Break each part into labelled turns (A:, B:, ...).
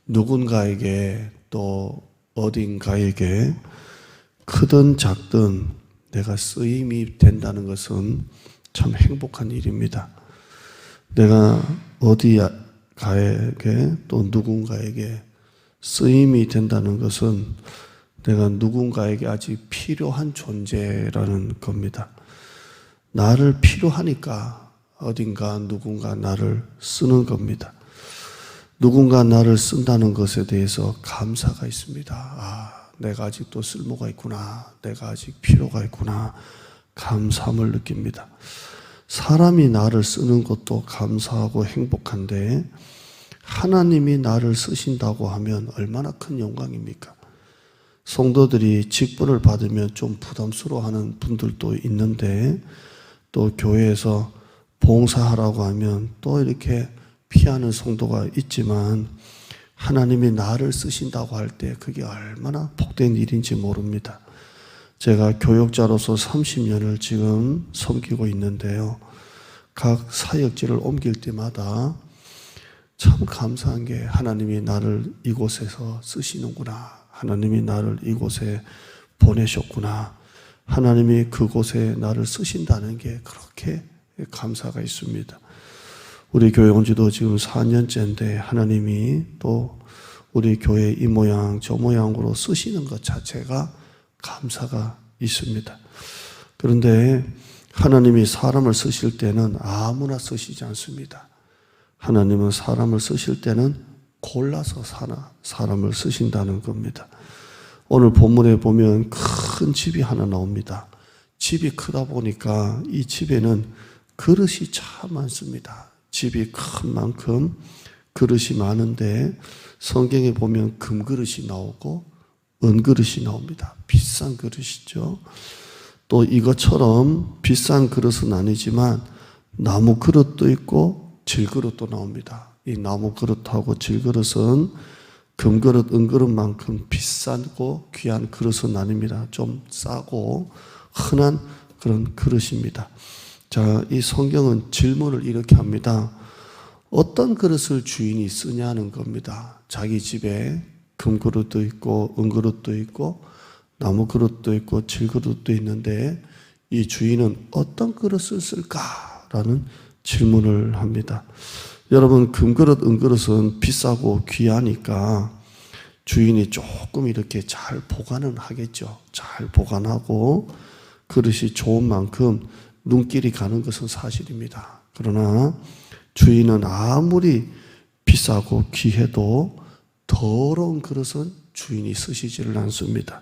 A: 누군가에게 또 어딘가에게 크든 작든 내가 쓰임이 된다는 것은 참 행복한 일입니다. 내가 어디가에게 또 누군가에게 쓰임이 된다는 것은 내가 누군가에게 아직 필요한 존재라는 겁니다. 나를 필요하니까 어딘가 누군가 나를 쓰는 겁니다. 누군가 나를 쓴다는 것에 대해서 감사가 있습니다. 내가 아직도 쓸모가 있구나. 내가 아직 필요가 있구나. 감사함을 느낍니다. 사람이 나를 쓰는 것도 감사하고 행복한데 하나님이 나를 쓰신다고 하면 얼마나 큰 영광입니까? 성도들이 직분을 받으면 좀 부담스러워하는 분들도 있는데 또 교회에서 봉사하라고 하면 또 이렇게 피하는 성도가 있지만 하나님이 나를 쓰신다고 할 때 그게 얼마나 복된 일인지 모릅니다. 제가 교역자로서 30년을 지금 섬기고 있는데요. 각 사역지를 옮길 때마다 참 감사한 게 하나님이 나를 이곳에서 쓰시는구나. 하나님이 나를 이곳에 보내셨구나. 하나님이 그곳에 나를 쓰신다는 게 그렇게 감사가 있습니다. 우리 교회 온 지도 지금 4년째인데 하나님이 또 우리 교회 이 모양 저 모양으로 쓰시는 것 자체가 감사가 있습니다. 그런데 하나님이 사람을 쓰실 때는 아무나 쓰시지 않습니다. 하나님은 사람을 쓰실 때는 골라서 사람을 쓰신다는 겁니다. 오늘 본문에 보면 큰 집이 하나 나옵니다. 집이 크다 보니까 이 집에는 그릇이 참 많습니다. 집이 큰 만큼 그릇이 많은데 성경에 보면 금그릇이 나오고 은그릇이 나옵니다. 비싼 그릇이죠. 또 이것처럼 비싼 그릇은 아니지만 나무 그릇도 있고 질그릇도 나옵니다. 이 나무 그릇하고 질그릇은 금그릇, 은그릇만큼 비싸고 귀한 그릇은 아닙니다. 좀 싸고 흔한 그런 그릇입니다. 자, 이 성경은 질문을 이렇게 합니다. 어떤 그릇을 주인이 쓰냐는 겁니다. 자기 집에 금그릇도 있고 은그릇도 있고 나무 그릇도 있고 질그릇도 있는데 이 주인은 어떤 그릇을 쓸까라는 질문을 합니다. 여러분, 금그릇, 은그릇은 비싸고 귀하니까 주인이 조금 이렇게 잘 보관은 하겠죠. 잘 보관하고 그릇이 좋은 만큼 눈길이 가는 것은 사실입니다. 그러나 주인은 아무리 비싸고 귀해도 더러운 그릇은 주인이 쓰시지를 않습니다.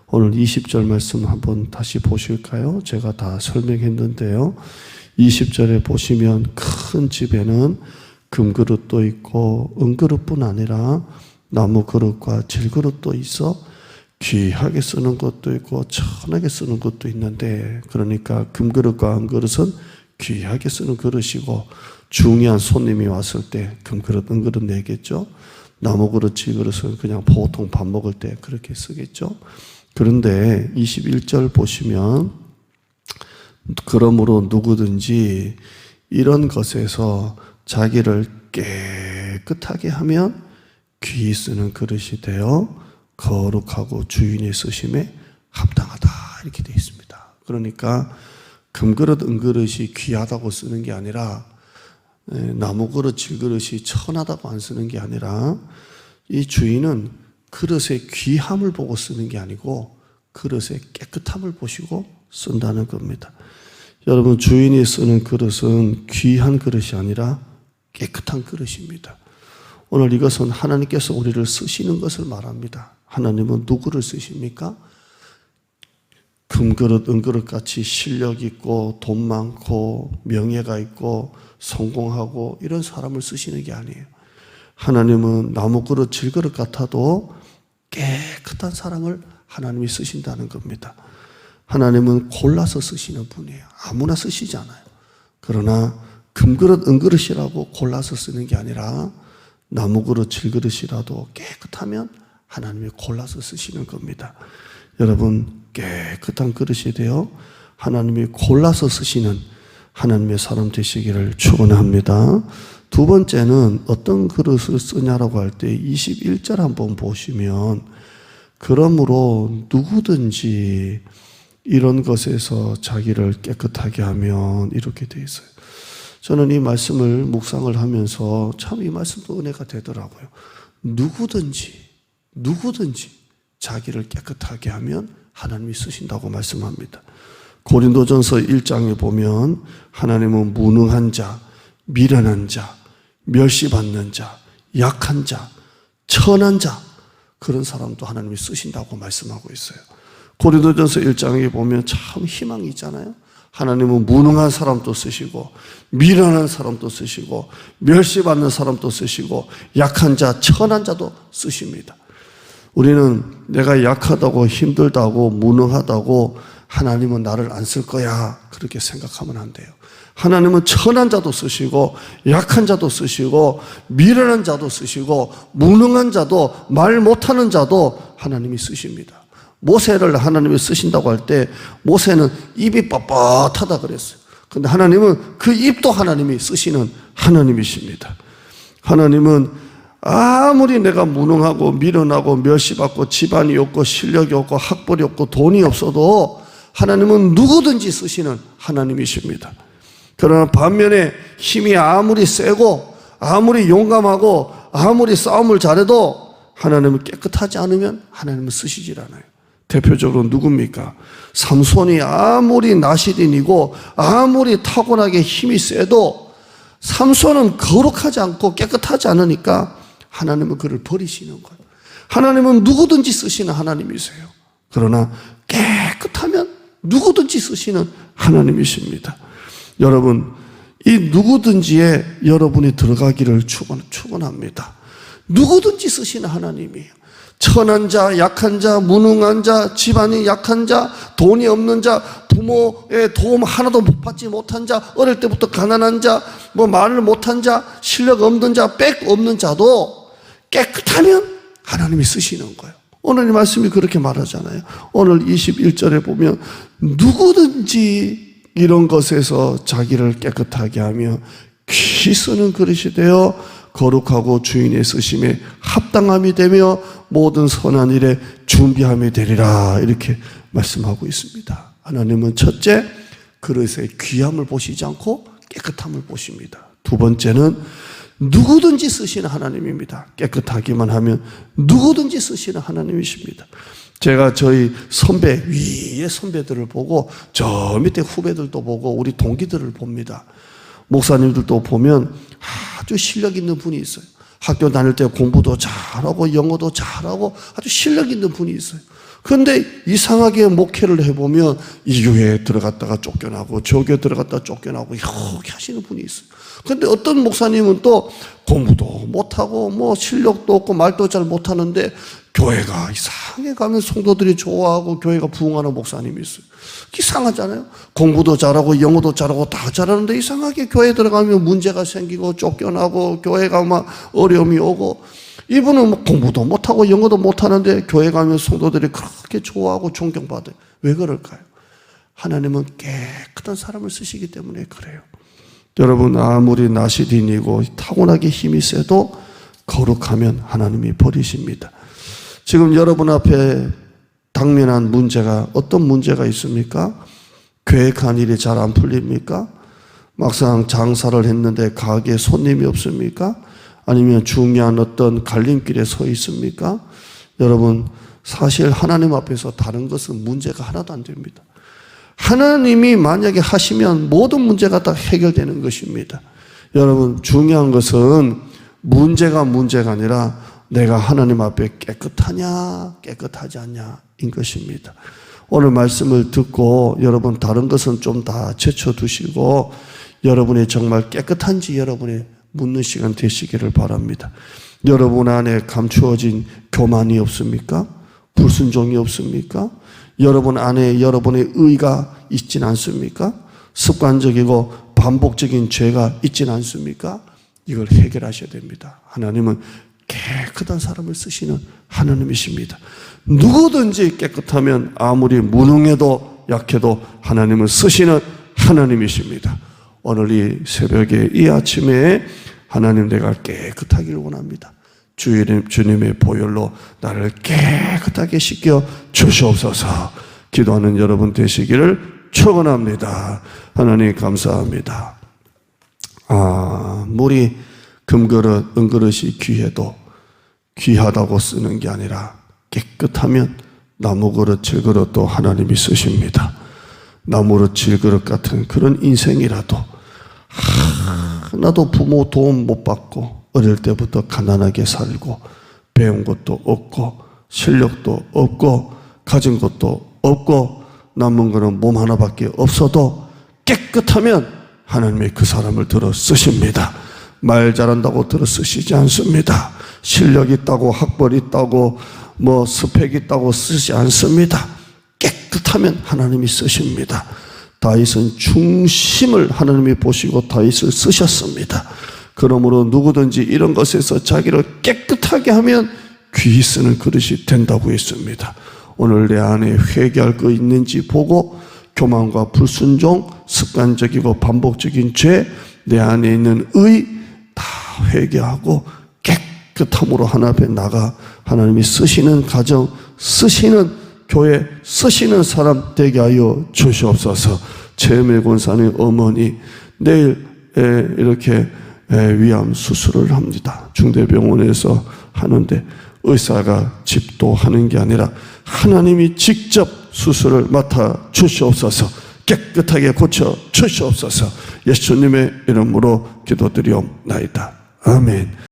A: 오늘 20절 말씀 한번 다시 보실까요? 제가 다 설명했는데요. 20절에 보시면 큰 집에는 금그릇도 있고 은그릇뿐 아니라 나무 그릇과 질그릇도 있어 귀하게 쓰는 것도 있고 천하게 쓰는 것도 있는데, 그러니까 금그릇과 은그릇은 귀하게 쓰는 그릇이고 중요한 손님이 왔을 때 금그릇, 은그릇 내겠죠. 나무 그릇, 질그릇은 그냥 보통 밥 먹을 때 그렇게 쓰겠죠. 그런데 21절 보시면 그러므로 누구든지 이런 것에서 자기를 깨끗하게 하면 귀히 쓰는 그릇이 되어 거룩하고 주인이 쓰심에 합당하다 이렇게 되어 있습니다. 그러니까 금그릇, 은그릇이 귀하다고 쓰는 게 아니라 나무 그릇, 질그릇이 천하다고 안 쓰는 게 아니라 이 주인은 그릇의 귀함을 보고 쓰는 게 아니고 그릇의 깨끗함을 보시고 쓴다는 겁니다. 여러분, 주인이 쓰는 그릇은 귀한 그릇이 아니라 깨끗한 그릇입니다. 오늘 이것은 하나님께서 우리를 쓰시는 것을 말합니다. 하나님은 누구를 쓰십니까? 금그릇, 은그릇 같이 실력 있고 돈 많고 명예가 있고 성공하고 이런 사람을 쓰시는 게 아니에요. 하나님은 나무 그릇, 질그릇 같아도 깨끗한 사람을 하나님이 쓰신다는 겁니다. 하나님은 골라서 쓰시는 분이에요. 아무나 쓰시지 않아요. 그러나 금그릇, 은그릇이라고 골라서 쓰는 게 아니라 나무 그릇, 질그릇이라도 깨끗하면 하나님이 골라서 쓰시는 겁니다. 여러분, 깨끗한 그릇이 되어 하나님이 골라서 쓰시는 하나님의 사람 되시기를 축원합니다. 두 번째는 어떤 그릇을 쓰냐라고 할 때 21절 한번 보시면 그러므로 누구든지 이런 것에서 자기를 깨끗하게 하면 이렇게 돼 있어요. 저는 이 말씀을 묵상을 하면서 참 이 말씀도 은혜가 되더라고요. 누구든지 자기를 깨끗하게 하면 하나님이 쓰신다고 말씀합니다. 고린도전서 1장에 보면 하나님은 무능한 자, 미련한 자, 멸시받는 자, 약한 자, 천한 자, 그런 사람도 하나님이 쓰신다고 말씀하고 있어요. 고린도전서 1장에 보면 참 희망이 있잖아요. 하나님은 무능한 사람도 쓰시고 미련한 사람도 쓰시고 멸시받는 사람도 쓰시고 약한 자, 천한 자도 쓰십니다. 우리는 내가 약하다고 힘들다고 무능하다고 하나님은 나를 안 쓸 거야 그렇게 생각하면 안 돼요. 하나님은 천한 자도 쓰시고 약한 자도 쓰시고 미련한 자도 쓰시고 무능한 자도 말 못하는 자도 하나님이 쓰십니다. 모세를 하나님이 쓰신다고 할 때 모세는 입이 뻣뻣하다 그랬어요. 그런데 하나님은 그 입도 하나님이 쓰시는 하나님이십니다. 하나님은 아무리 내가 무능하고 미련하고 멸시받고 집안이 없고 실력이 없고 학벌이 없고 돈이 없어도 하나님은 누구든지 쓰시는 하나님이십니다. 그러나 반면에 힘이 아무리 세고 아무리 용감하고 아무리 싸움을 잘해도 하나님을 깨끗하지 않으면 하나님은 쓰시질 않아요. 대표적으로 누굽니까? 삼손이 아무리 나시린이고 아무리 타고나게 힘이 세도 삼손은 거룩하지 않고 깨끗하지 않으니까 하나님은 그를 버리시는 거예요. 하나님은 누구든지 쓰시는 하나님이세요. 그러나 깨끗하면 누구든지 쓰시는 하나님이십니다. 여러분, 이 누구든지에 여러분이 들어가기를 축원합니다. 누구든지 쓰시는 하나님이에요. 천한 자, 약한 자, 무능한 자, 집안이 약한 자, 돈이 없는 자, 부모의 도움 하나도 못 받지 못한 자, 어릴 때부터 가난한 자, 말을 못한 자, 실력 없는 자, 빽 없는 자도 깨끗하면 하나님이 쓰시는 거예요. 오늘 이 말씀이 그렇게 말하잖아요. 오늘 21절에 보면 누구든지 이런 것에서 자기를 깨끗하게 하며 귀 쓰는 그릇이 되어 거룩하고 주인의 쓰심에 합당함이 되며 모든 선한 일에 준비함이 되리라 이렇게 말씀하고 있습니다. 하나님은 첫째, 그릇의 귀함을 보시지 않고 깨끗함을 보십니다. 두 번째는 누구든지 쓰시는 하나님입니다. 깨끗하기만 하면 누구든지 쓰시는 하나님이십니다. 제가 저희 선배, 위의 선배들을 보고 저 밑에 후배들도 보고 우리 동기들을 봅니다. 목사님들도 보면 아주 실력 있는 분이 있어요. 학교 다닐 때 공부도 잘하고 영어도 잘하고 아주 실력 있는 분이 있어요. 그런데 이상하게 목회를 해보면 이 교회에 들어갔다가 쫓겨나고 저 교회에 들어갔다가 쫓겨나고 이렇게 하시는 분이 있어요. 그런데 어떤 목사님은 또 공부도 못하고 실력도 없고 말도 잘 못하는데 교회가 이상하게 가면 성도들이 좋아하고 교회가 부흥하는 목사님이 있어요. 이상하잖아요. 공부도 잘하고 영어도 잘하고 다 잘하는데 이상하게 교회에 들어가면 문제가 생기고 쫓겨나고 교회가 막 어려움이 오고, 이분은 공부도 못하고 영어도 못하는데 교회 가면 성도들이 그렇게 좋아하고 존경받아요. 왜 그럴까요? 하나님은 깨끗한 사람을 쓰시기 때문에 그래요. 여러분, 아무리 나시린이고 타고나게 힘이 세도 거룩하면 하나님이 버리십니다. 지금 여러분 앞에 당면한 문제가 어떤 문제가 있습니까? 계획한 일이 잘 안 풀립니까? 막상 장사를 했는데 가게에 손님이 없습니까? 아니면 중요한 어떤 갈림길에 서 있습니까? 여러분, 사실 하나님 앞에서 다른 것은 문제가 하나도 안 됩니다. 하나님이 만약에 하시면 모든 문제가 다 해결되는 것입니다. 여러분, 중요한 것은 문제가 아니라 내가 하나님 앞에 깨끗하냐 깨끗하지 않냐인 것입니다. 오늘 말씀을 듣고 여러분 다른 것은 좀 다 제쳐두시고 여러분이 정말 깨끗한지 여러분이 묻는 시간 되시기를 바랍니다. 여러분 안에 감추어진 교만이 없습니까? 불순종이 없습니까? 여러분 안에 여러분의 의가 있진 않습니까? 습관적이고 반복적인 죄가 있진 않습니까? 이걸 해결하셔야 됩니다. 하나님은 깨끗한 사람을 쓰시는 하나님이십니다. 누구든지 깨끗하면 아무리 무능해도 약해도 하나님을 쓰시는 하나님이십니다. 오늘 이 새벽에 이 아침에 하나님, 내가 깨끗하기를 원합니다. 주님의 보혈로 나를 깨끗하게 씻겨 주시옵소서. 기도하는 여러분 되시기를 축원합니다. 하나님 감사합니다. 물이 금그릇, 은그릇이 귀해도 귀하다고 쓰는 게 아니라 깨끗하면 나무그릇, 질그릇도 하나님이 쓰십니다. 나무그릇, 질그릇 같은 그런 인생이라도 하나도 부모 도움 못 받고 어릴 때부터 가난하게 살고 배운 것도 없고 실력도 없고 가진 것도 없고 남은 거는 몸 하나밖에 없어도 깨끗하면 하나님이 그 사람을 들어 쓰십니다. 말 잘한다고 들어 쓰시지 않습니다. 실력 있다고 학벌 있다고 스펙 있다고 쓰지 않습니다. 깨끗하면 하나님이 쓰십니다. 다윗은 중심을 하나님이 보시고 다윗을 쓰셨습니다. 그러므로 누구든지 이런 것에서 자기를 깨끗하게 하면 귀히 쓰는 그릇이 된다고 했습니다. 오늘 내 안에 회개할 거 있는지 보고 교만과 불순종, 습관적이고 반복적인 죄, 내 안에 있는 의 다 회개하고 깨끗함으로 하나님 앞에 나가 하나님이 쓰시는 가정, 쓰시는 교회, 쓰시는 사람 되게 하여 주시옵소서. 최혜미 권사님 어머니 내일 이렇게 위암 수술을 합니다. 중대병원에서 하는데 의사가 집도하는 게 아니라 하나님이 직접 수술을 맡아 주시옵소서. 깨끗하게 고쳐 주시옵소서. 예수님의 이름으로 기도드리옵나이다. 아멘.